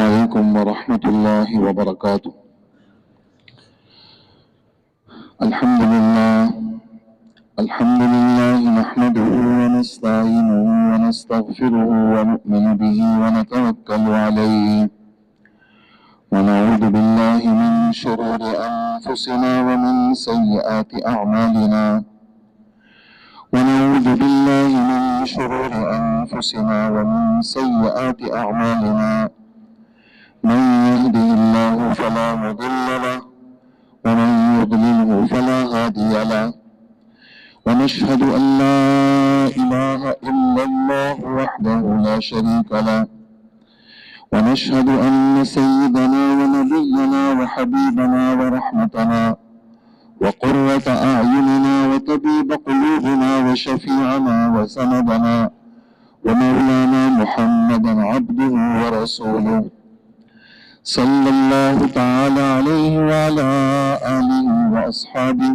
عليكم ورحمة الله وبركاته. الحمد لله نحمده ونستعينه ونستغفره ونؤمن به ونتوكل عليه ونعوذ بالله من شرور أنفسنا ومن سيئات أعمالنا من يهده الله فلا مضل له ومن يضلله فلا هادي له ونشهد أن لا إله إلا الله وحده لا شريك له ونشهد أن سيدنا ونبينا وحبيبنا ورحمتنا وقرة أعيننا وطبيب قلوبنا وشفيعنا وسندنا ومولانا محمدا عبده ورسوله صلى الله تعالى عليه وعلى آله وأصحابه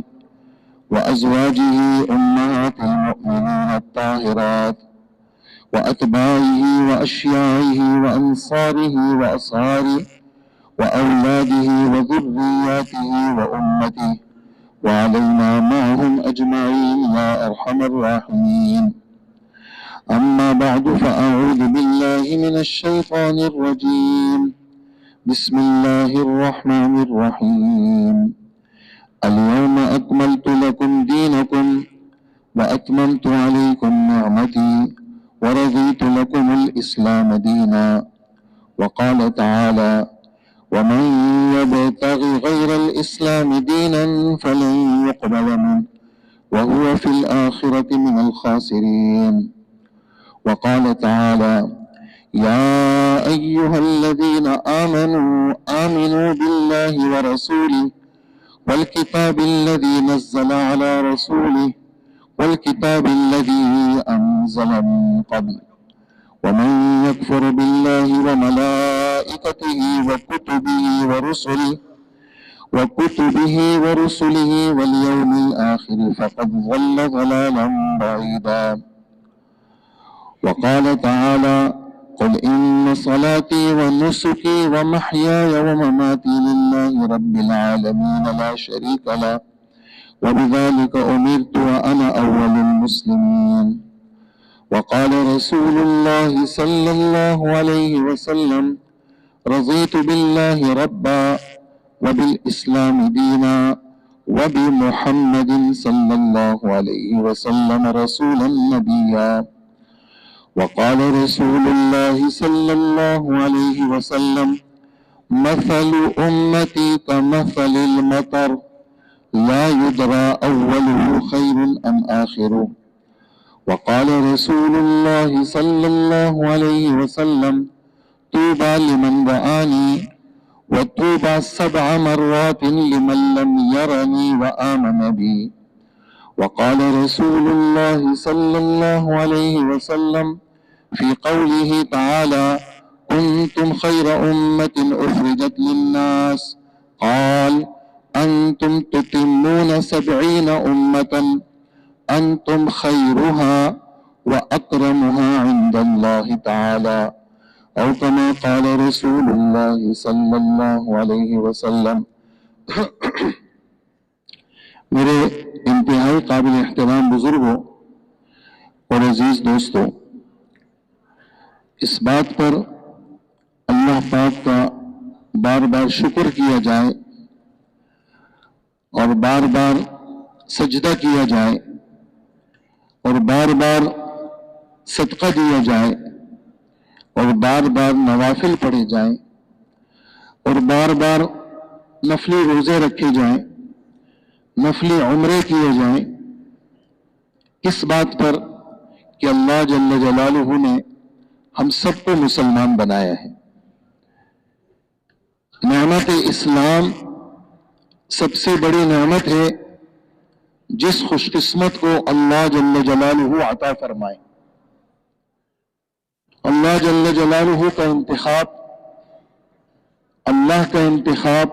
وأزواجه أمهات المؤمنين الطاهرات وأتباعه وأشياعه وأنصاره وأصهاره وأولاده وذرياته وأمته وعلينا معهم أجمعين يا أرحم الراحمين. أما بعد فأعوذ بالله من الشيطان الرجيم. بسم الله الرحمن الرحيم. اليوم أكملت لكم دينكم وأتممت عليكم نعمتي ورضيت لكم الإسلام دينا. وقال تعالى: ومن يبتغ غير الإسلام دينا فلن يقبل منه وهو في الآخرة من الخاسرين. وقال تعالى: يا أيها الذين آمنوا بالله ورسوله والكتاب الذي نزل على رسوله والكتاب الذي أنزل من قبل ومن يكفر بالله وملائكته وكتبه ورسله واليوم الآخر فقد ضل ضلالا بعيدا. وقال تعالى: قل إن صلاتي ونسكي ومحياي ومماتي لله رب العالمين لا شريك له وبذلك أمرت وأنا أول المسلمين. وقال رسول الله صلى الله عليه وسلم: رضيت بالله ربا وبالإسلام دينا وبمحمد صلى الله عليه وسلم رسولا نبيا. وقال رسول الله صلى الله عليه وسلم: مثل أمتي كمثل المطر لا يدرى أوله خير أم آخره. وقال رسول الله صلى الله عليه وسلم: طوبى لمن رآني وطوبى 7 مرات لمن لم يرني وآمن بي. وقال رسول الله صلى الله عليه وسلم في قوله تعالى: كنتم خير أمة أخرجت للناس، قال: أنتم تتمون 70 أمة أنتم خيرها وأكرمها عند الله تعالى، أو كما قال رسول الله صلى الله عليه وسلم. میرے انتہائی قابل احترام بزرگوں اور عزیز دوستوں، اس بات پر اللہ پاک کا بار بار شکر کیا جائے اور بار بار سجدہ کیا جائے اور بار بار صدقہ دیا جائے اور بار بار نوافل پڑھے جائیں اور بار بار نفلی روزے رکھے جائیں، نفلی عمرے کیے جائیں، اس بات پر کہ اللہ جل جلالہ نے ہم سب کو مسلمان بنایا ہے۔ نعمت اسلام سب سے بڑی نعمت ہے جس خوش قسمت کو اللہ جل جلالہ عطا فرمائے۔ اللہ جل جلالہ کا انتخاب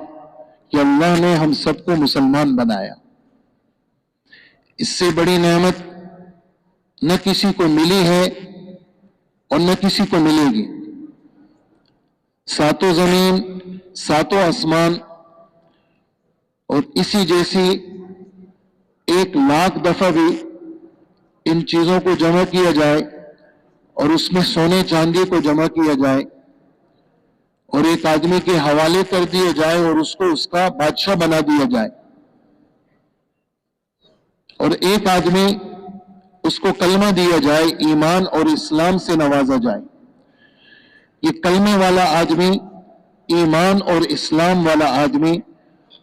کہ اللہ نے ہم سب کو مسلمان بنایا، اس سے بڑی نعمت نہ کسی کو ملی ہے اور نہ کسی کو ملے گی۔ ساتوں زمین، ساتوں آسمان اور اسی جیسی 1,00,000 دفعہ بھی ان چیزوں کو جمع کیا جائے اور اس میں سونے چاندی کو جمع کیا جائے اور ایک آدمی کے حوالے کر دیا جائے اور اس کو اس کا بادشاہ بنا دیا جائے اور ایک آدمی اس کو کلمہ دیا جائے، ایمان اور اسلام سے نوازا جائے، یہ کلمے والا آدمی، ایمان اور اسلام والا آدمی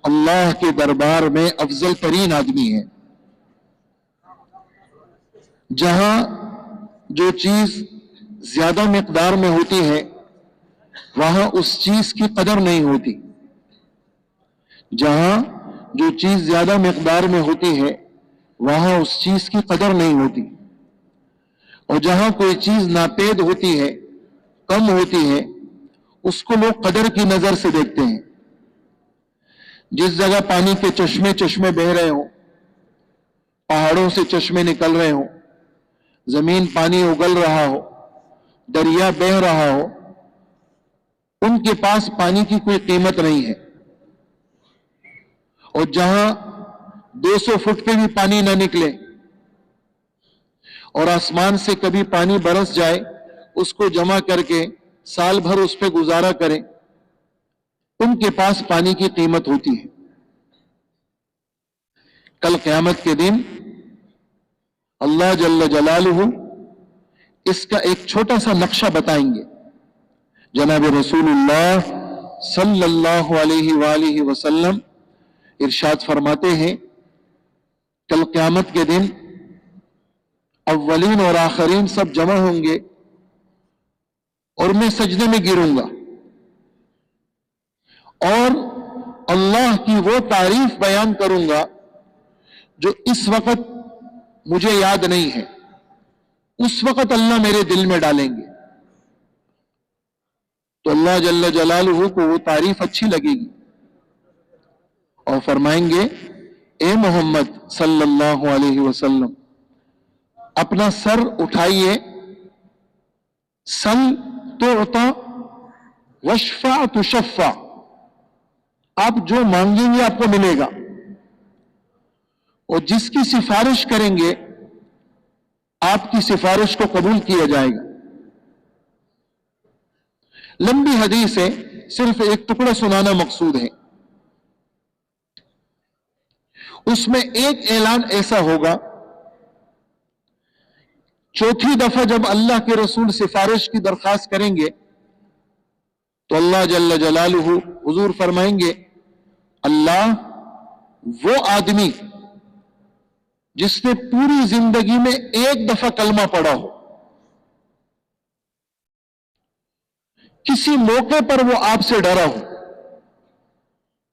اللہ کے دربار میں افضل ترین آدمی ہے۔ جہاں جو چیز زیادہ مقدار میں ہوتی ہے وہاں اس چیز کی قدر نہیں ہوتی، جہاں جو چیز زیادہ مقدار میں ہوتی ہے وہاں اس چیز کی قدر نہیں ہوتی، اور جہاں کوئی چیز ناپید ہوتی ہے، کم ہوتی ہے، اس کو لوگ قدر کی نظر سے دیکھتے ہیں۔ جس جگہ پانی کے چشمے بہہ رہے ہوں، پہاڑوں سے چشمے نکل رہے ہوں، زمین پانی اگل رہا ہو، دریا بہہ رہا ہو، ان کے پاس پانی کی کوئی قیمت نہیں ہے، اور جہاں 200 فٹ پہ بھی پانی نہ نکلے اور آسمان سے کبھی پانی برس جائے، اس کو جمع کر کے سال بھر اس پہ گزارا کریں، ان کے پاس پانی کی قیمت ہوتی ہے۔ کل قیامت کے دن اللہ جل جلالہ اس کا ایک چھوٹا سا نقشہ بتائیں گے۔ جناب رسول اللہ صلی اللہ علیہ وآلہ وسلم ارشاد فرماتے ہیں، کل قیامت کے دن اولین اور آخرین سب جمع ہوں گے اور میں سجدے میں گروں گا اور اللہ کی وہ تعریف بیان کروں گا جو اس وقت مجھے یاد نہیں ہے، اس وقت اللہ میرے دل میں ڈالیں گے، تو اللہ جل جلالہ کو وہ تعریف اچھی لگے گی اور فرمائیں گے، اے محمد صلی اللہ علیہ وسلم اپنا سر اٹھائیے، سل تعطا واشفع تشفع، آپ جو مانگیں گے آپ کو ملے گا، اور جس کی سفارش کریں گے آپ کی سفارش کو قبول کیا جائے گا۔ لمبی حدیث ہے، صرف ایک ٹکڑا سنانا مقصود ہے۔ اس میں ایک اعلان ایسا ہوگا، چوتھی دفعہ جب اللہ کے رسول سفارش کی درخواست کریں گے تو اللہ جل جلالہ حضور فرمائیں گے، اللہ وہ آدمی جس نے پوری زندگی میں ایک دفعہ کلمہ پڑھا ہو، کسی موقع پر وہ آپ سے ڈرا ہو،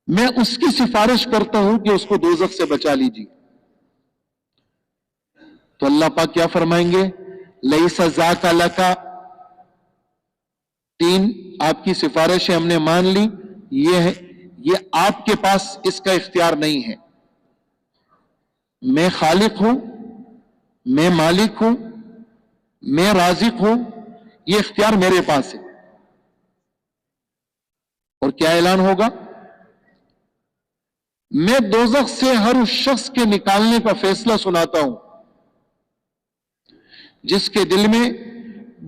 میں اس کی سفارش کرتا ہوں کہ اس کو دوزخ سے بچا لیجیے۔ تو اللہ پاک کیا فرمائیں گے، لیس ذاک لک، 3 آپ کی سفارشیں ہم نے مان لی، یہ آپ کے پاس اس کا اختیار نہیں ہے، میں خالق ہوں، میں مالک ہوں، میں رازق ہوں، یہ اختیار میرے پاس ہے۔ اور کیا اعلان ہوگا، میں دوزخ سے ہر اس شخص کے نکالنے کا فیصلہ سناتا ہوں جس کے دل میں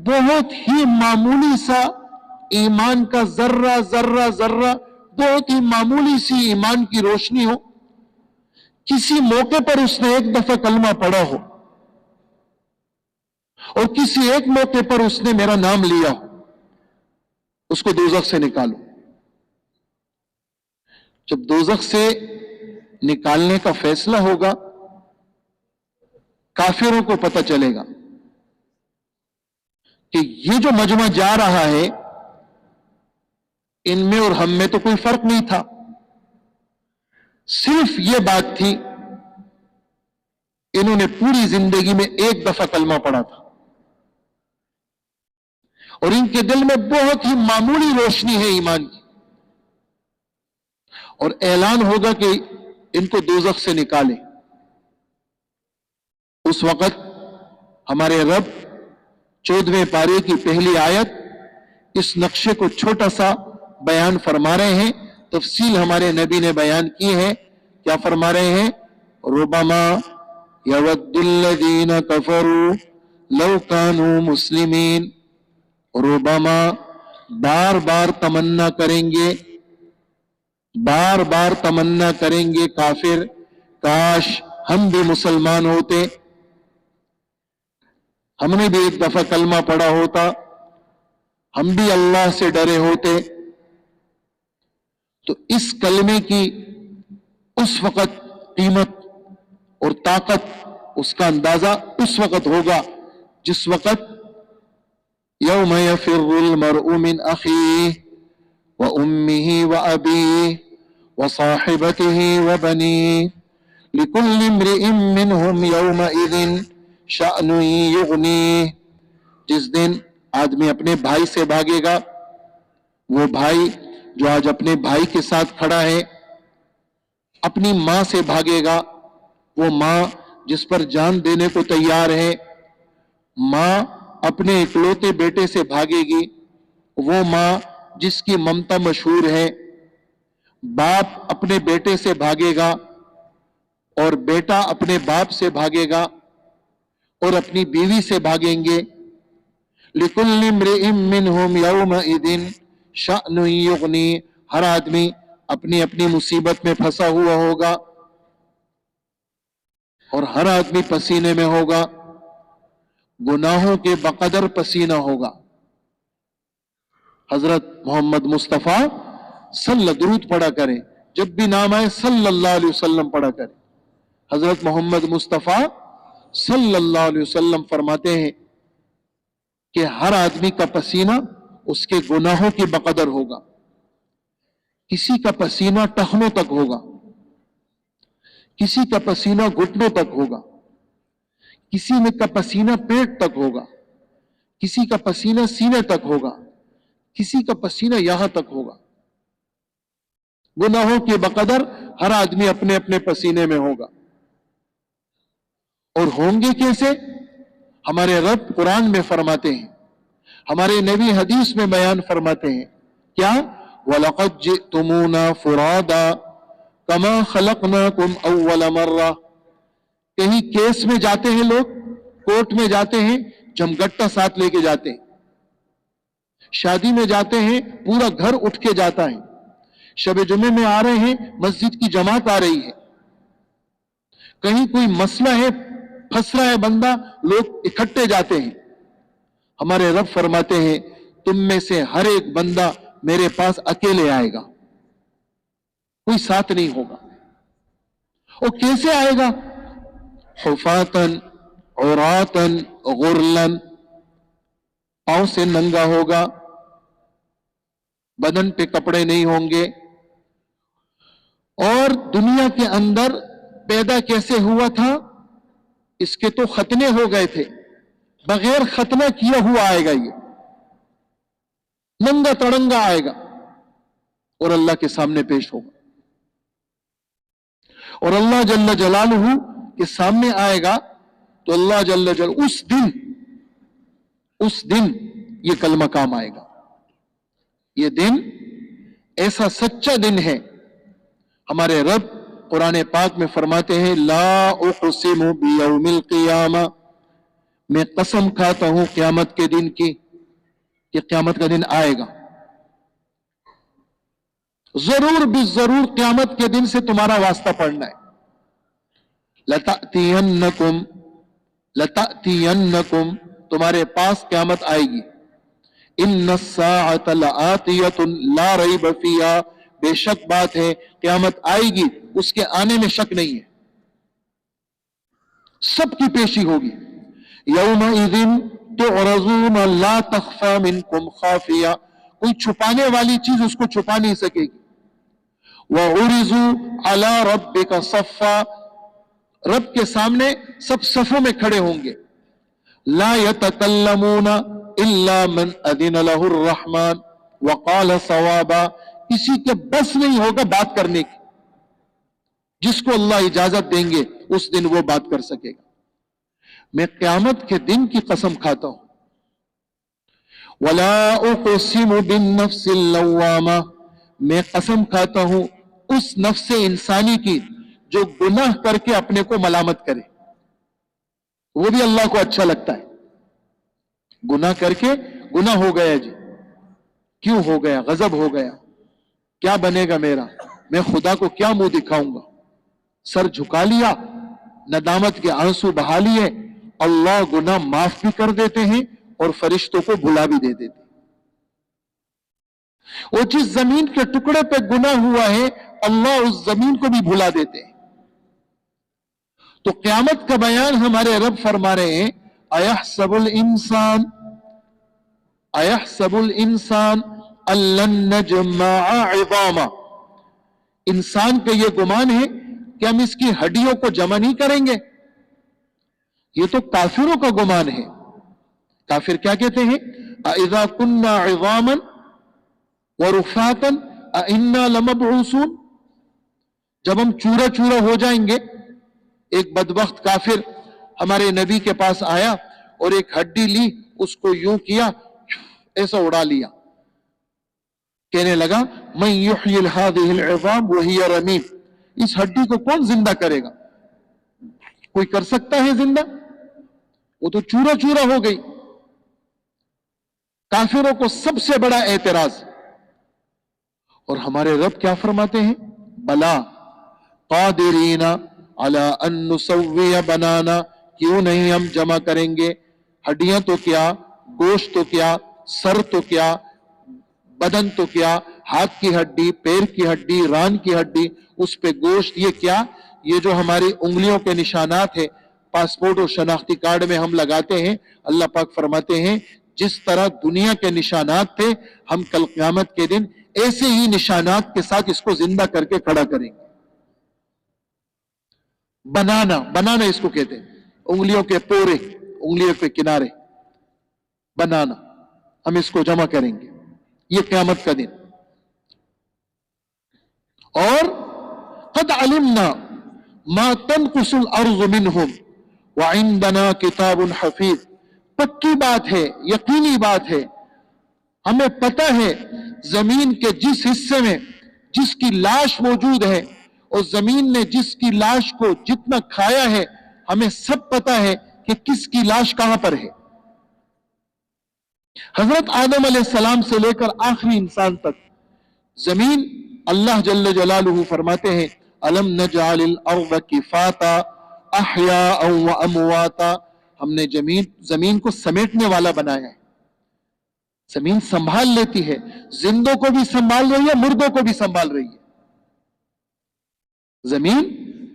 بہت ہی معمولی سا ایمان کا ذرہ بہت ہی معمولی سی ایمان کی روشنی ہو، کسی موقع پر اس نے ایک دفعہ کلمہ پڑھا ہو اور کسی ایک موقع پر اس نے میرا نام لیا ہو، اس کو دوزخ سے نکالو۔ جب دوزخ سے نکالنے کا فیصلہ ہوگا، کافروں کو پتہ چلے گا کہ یہ جو مجمع جا رہا ہے ان میں اور ہم میں تو کوئی فرق نہیں تھا، صرف یہ بات تھی انہوں نے پوری زندگی میں ایک دفعہ کلمہ پڑھا تھا اور ان کے دل میں بہت ہی معمولی روشنی ہے ایمان کی، اور اعلان ہوگا کہ ان کو دوزخ سے نکالے۔ اس وقت ہمارے رب 14ویں پارے کی پہلی آیت اس نقشے کو چھوٹا سا بیان فرما رہے ہیں، تفصیل ہمارے نبی نے بیان کی ہے. کیا فرما رہے ہیں؟ ربما یود الذین کفروا لو کانوا مسلمین. ربما بار بار تمنا کریں گے، بار بار تمنا کریں گے کافر، کاش ہم بھی مسلمان ہوتے، ہم نے بھی ایک دفعہ کلمہ پڑھا ہوتا، ہم بھی اللہ سے ڈرے ہوتے. تو اس کلمے کی اس وقت قیمت اور طاقت، اس کا اندازہ اس وقت ہوگا جس وقت یوم یفر المرء من اخیہ وامہ وابیہ وصاحبتہ وبنیہ لکل امرئ منہم یومئذ شأن یغنیہ. جس دن آدمی اپنے بھائی سے بھاگے گا، وہ بھائی جو آج اپنے بھائی کے ساتھ کھڑا ہے، اپنی ماں سے بھاگے گا، وہ ماں جس پر جان دینے کو تیار ہے، ماں اپنے اکلوتے بیٹے سے بھاگے گی، وہ ماں جس کی ممتا مشہور ہے. باپ اپنے بیٹے سے بھاگے گا اور بیٹا اپنے باپ سے بھاگے گا اور اپنی بیوی سے بھاگیں گے. لِكُلِّ امْرِئٍ مِّنْهُمْ يَوْمَئِذٍ شَأْنٌ يُغْنِيهِ. ہر آدمی اپنی اپنی مصیبت میں پھنسا ہوا ہوگا اور ہر آدمی پسینے میں ہوگا، گناہوں کے بقدر پسینہ ہوگا. حضرت محمد مصطفیٰ درود پڑھا کریں، جب بھی نام آئے صلی اللہ علیہ وسلم پڑھا کریں. حضرت محمد مصطفیٰ صلی اللہ علیہ وسلم فرماتے ہیں کہ ہر آدمی کا پسینہ اس کے گناہوں کی بقدر ہوگا. کسی کا پسینہ ٹخنوں تک ہوگا، کسی کا پسینہ گھٹنوں تک ہوگا، کسی میں کا پسینہ پیٹ تک ہوگا، کسی کا پسینہ سینے تک ہوگا، کسی کا پسینہ یہاں تک ہوگا. گناہوں کے بقدر ہر آدمی اپنے اپنے پسینے میں ہوگا. اور ہوں گے کیسے؟ ہمارے رب قرآن میں فرماتے ہیں، ہمارے نبی حدیث میں بیان فرماتے ہیں. کیا؟ وَلَقَدْ جِئْتُمُونَا فُرَادًا كَمَا خَلَقْنَاكُمْ أَوَّلَ مَرَّةٍ. کہیں کیس میں جاتے ہیں لوگ، کورٹ میں جاتے ہیں، جمگٹا ساتھ لے کے جاتے ہیں. شادی میں جاتے ہیں، پورا گھر اٹھ کے جاتا ہے. شب جمعے میں آ رہے ہیں، مسجد کی جماعت آ رہی ہے. کہیں کوئی مسئلہ ہے، پھنس رہا ہے بندہ، لوگ اکٹھے جاتے ہیں. ہمارے رب فرماتے ہیں تم میں سے ہر ایک بندہ میرے پاس اکیلے آئے گا، کوئی ساتھ نہیں ہوگا. اور کیسے آئے گا؟ حفاتن عوراتن غرلن، پاؤں سے ننگا ہوگا، بدن پہ کپڑے نہیں ہوں گے. اور دنیا کے اندر پیدا کیسے ہوا تھا؟ اس کے تو ختنے ہو گئے تھے، بغیر ختنہ کیا ہوا آئے گا، یہ ننگا تڑنگا آئے گا اور اللہ کے سامنے پیش ہوگا. اور اللہ جل جلالہ کے سامنے آئے گا تو اللہ جل جلالہ اس دن یہ کلمہ کام آئے گا. یہ دن ایسا سچا دن ہے. ہمارے رب قرآن پاک میں فرماتے ہیں لا اقسم بیوم القیامہ، میں قسم کھاتا ہوں قیامت کے دن کی، کہ قیامت کا دن آئے گا. ضرور ضرور قیامت کے دن سے تمہارا واسطہ پڑنا ہے. لتأتینکم، تمہارے پاس قیامت آئے گی. ان الساعة لآتیۃ لا ریب فیہا، بے شک بات ہے قیامت آئے گی، اس کے آنے میں شک نہیں ہے. سب کی پیشی ہوگی. یومئذ تعرضون لا تخفى منکم خافیہ، کوئی چھپانے والی چیز اس کو چھپا نہیں سکے گی. وعرضوا علی ربک صفا، رب کے سامنے سب صفوں میں کھڑے ہوں گے. لا یتکلمون الا من اذن له الرحمن وقال صوابا، کسی کے بس نہیں ہوگا بات کرنے کی، جس کو اللہ اجازت دیں گے اس دن وہ بات کر سکے گا. میں قیامت کے دن کی قسم کھاتا ہوں. ولا اقسم بالنفس اللوامہ، میں قسم کھاتا ہوں اس نفس انسانی کی جو گناہ کر کے اپنے کو ملامت کرے، وہ بھی اللہ کو اچھا لگتا ہے۔ گناہ کر کے، گناہ ہو گیا جی، کیوں ہو گیا؟ غضب ہو گیا، کیا بنے گا میرا، میں خدا کو کیا منہ دکھاؤں گا، سر جھکا لیا، ندامت کے آنسو بہا لیے، اللہ گناہ معاف بھی کر دیتے ہیں اور فرشتوں کو بھلا بھی دے دیتے ہیں۔ وہ جس زمین کے ٹکڑے پہ گناہ ہوا ہے، اللہ اس زمین کو بھی بھلا دیتے ہیں۔ تو قیامت کا بیان ہمارے رب فرما رہے ہیں، اَيَحْسَبُ الْإِنسَانُ أَن لَّن نَّجْمَعَ عِظَامَهُ، انسان کا یہ گمان ہے کہ ہم اس کی ہڈیوں کو جمع نہیں کریں گے۔ یہ تو کافروں کا گمان ہے۔ کافر کیا کہتے ہیں؟ اَإِذَا كُنَّا عِظَامًا وَرُفَاتًا أَإِنَّا لَمَبْعُوثُونَ، جب ہم چورا چورا ہو جائیں گے۔ ایک بدبخت کافر ہمارے نبی کے پاس آیا اور ایک ہڈی لی، اس کو یوں کیا، ایسا اڑا لیا، کہنے لگا مَن يُحْيِي هَذِهِ الْعِظَامَ وَهِيَ رَمِيمٌ، اس ہڈی کو کون زندہ کرے گا؟ کوئی کر سکتا ہے زندہ؟ وہ تو چورا چورا ہو گئی۔ کافروں کو سب سے بڑا اعتراض، اور ہمارے رب کیا فرماتے ہیں؟ بلا قادرین علی ان نسوی بنانا، کیوں نہیں ہم جمع کریں گے؟ ہڈیاں تو کیا، گوشت تو کیا، سر تو کیا، بدن تو کیا، ہاتھ کی ہڈی، پیر کی ہڈی، ران کی ہڈی، اس پہ گوشت، یہ کیا؟ یہ جو ہماری انگلیوں کے نشانات ہیں، پاسپورٹ اور شناختی کارڈ میں ہم لگاتے ہیں، اللہ پاک فرماتے ہیں جس طرح دنیا کے نشانات تھے، ہم کل قیامت کے دن ایسے ہی نشانات کے ساتھ اس کو زندہ کر کے کھڑا کریں گے۔ بنانا، بنانا اس کو کہتے ہیں، انگلیوں کے پورے، انگلیوں کے کنارے، بنانا، ہم اس کو جمع کریں گے، یہ قیامت کا دن۔ اور قد علمنا ما تنقص الارض منہم وعندنا کتاب حفیظ، پکی بات ہے، یقینی بات ہے، ہمیں پتہ ہے زمین کے جس حصے میں جس کی لاش موجود ہے، اور زمین نے جس کی لاش کو جتنا کھایا ہے، ہمیں سب پتہ ہے کہ کس کی لاش کہاں پر ہے۔ حضرت آدم علیہ السلام سے لے کر آخری انسان تک زمین، اللہ جل جلالہ فرماتے ہیں الم نجعل الارض کفاتا احیاء و امواتا، ہم نے زمین کو سمیٹنے والا بنایا ہے۔ زمین سنبھال لیتی ہے، زندوں کو بھی سنبھال رہی ہے، مردوں کو بھی سنبھال رہی ہے۔ زمین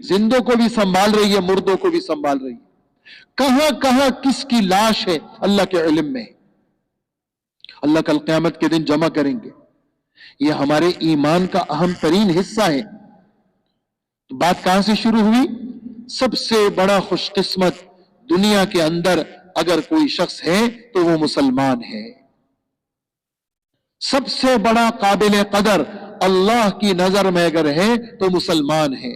زندوں کو بھی سنبھال رہی ہے، مردوں کو بھی سنبھال رہی ہے۔ کہاں کہاں کس کی لاش ہے، اللہ کے علم میں ہے۔ اللہ کل قیامت کے دن جمع کریں گے، یہ ہمارے ایمان کا اہم ترین حصہ ہے۔ بات کہاں سے شروع ہوئی؟ سب سے بڑا خوش قسمت دنیا کے اندر اگر کوئی شخص ہے تو وہ مسلمان ہے۔ سب سے بڑا قابل قدر اللہ کی نظر میں اگر ہے تو مسلمان ہے۔